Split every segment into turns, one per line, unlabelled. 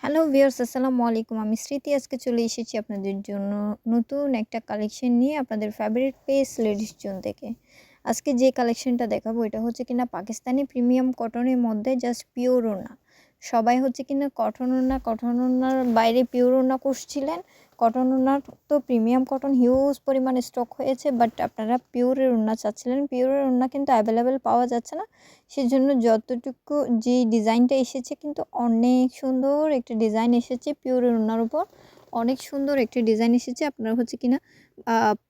Hello viewers, আসসালামু আলাইকুম। আমি স্মৃতি আজকে চলে এসেছি আপনাদের জন্য নতুন একটা কালেকশন নিয়ে আপনাদের ফেভারিট পেজ লেডিস জোন থেকে। আজকে যে কালেকশনটা দেখাবো এটা হচ্ছে কিনা পাকিস্তানি প্রিমিয়াম কটনের মধ্যে জাস্ট পিওর ওড়না। সবাই হচ্ছে কিনা কটন ওড়নার বাইরে পিওর ওড়না খুঁজছিলেন। কটন ওড়নার তো প্রিমিয়াম কটন হিউজ পরিমাণে স্টক হয়েছে, বাট আপনারা পিওরের ওড়না চাচ্ছিলেন। পিওরের ওড়না কিন্তু অ্যাভেলেবেল পাওয়া যাচ্ছে না। সেজন্য যতটুকু যে ডিজাইনটা এসেছে কিন্তু অনেক সুন্দর একটা ডিজাইন এসেছে পিওরের ওড়নার উপর। অনেক সুন্দর একটি ডিজাইন এসেছে, আপনার হচ্ছে কিনা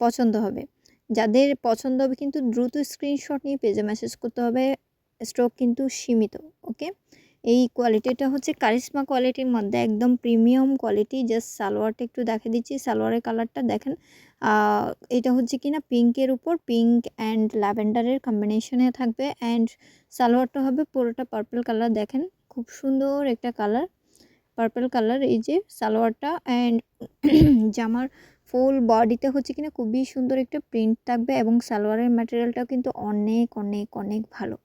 পছন্দ হবে। যাদের পছন্দ হবে কিন্তু দ্রুত স্ক্রিনশট নিয়ে পেজে মেসেজ করতে হবে, স্টক কিন্তু সীমিত। ওকে, এই কোয়ালিটিটা হচ্ছে কারিশমা কোয়ালিটির মধ্যে একদম প্রিমিয়াম কোয়ালিটি। জাস্ট সালোয়ারটা একটু দেখে দিচ্ছি, সালোয়ারের কালারটা দেখেন। এটা হচ্ছে কিনা পিঙ্কের উপর পিঙ্ক অ্যান্ড ল্যাভেন্ডারের কম্বিনেশনে থাকবে, অ্যান্ড সালোয়ারটা হবে পুরোটা পার্পল কালার। দেখেন খুব সুন্দর একটা কালার, পার্পল কালার এই যে সালোয়ারটা। অ্যান্ড জামার ফুল বডিতে হচ্ছে কিনা খুবই সুন্দর একটা প্রিন্ট থাকবে, এবং সালোয়ারের ম্যাটেরিয়ালটাও কিন্তু অনেক অনেক অনেক ভালো।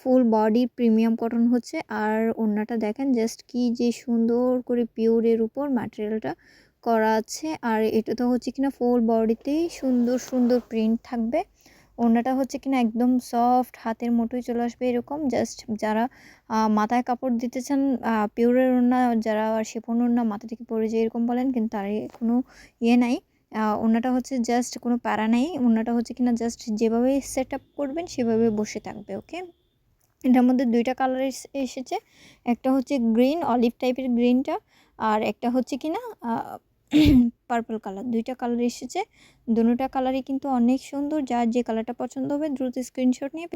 ফুল বডি প্রিমিয়াম কটন হচ্ছে। আর ওড়নাটা দেখেন জাস্ট কি যে সুন্দর করে পিওরের উপর ম্যাটেরিয়ালটা করা আছে। আর এটা তো হচ্ছে কিনা ফুল বডিতেই সুন্দর সুন্দর প্রিন্ট থাকবে। ওড়নাটা হচ্ছে কিনা একদম সফট, হাতের মুঠোয় চলে আসবে এরকম। জাস্ট যারা মাথায় কাপড় দিতে চান পিওরের ওড়না, যারা শিফন ওড়না মাথা থেকে পরে যায় এরকম বলেন, কিন্তু তার কোনো ইয়ে নাই। ওড়নাটা হচ্ছে জাস্ট কোনো প্যারা নেই। ওড়নাটা হচ্ছে কিনা জাস্ট যেভাবে সেট আপ করবেন সেভাবে বসে থাকবে। ওকে, এটার মধ্যে দুইটা কালার এসেছে। একটা হচ্ছে গ্রিন, অলিভ টাইপের গ্রিনটা, আর একটা হচ্ছে কিনা পার্পল কালার। দুইটা কালার এসেছে, দুটোটা কালারই কিন্তু অনেক সুন্দর। যার যে কালারটা পছন্দ হবে দ্রুত স্ক্রিনশট নিয়ে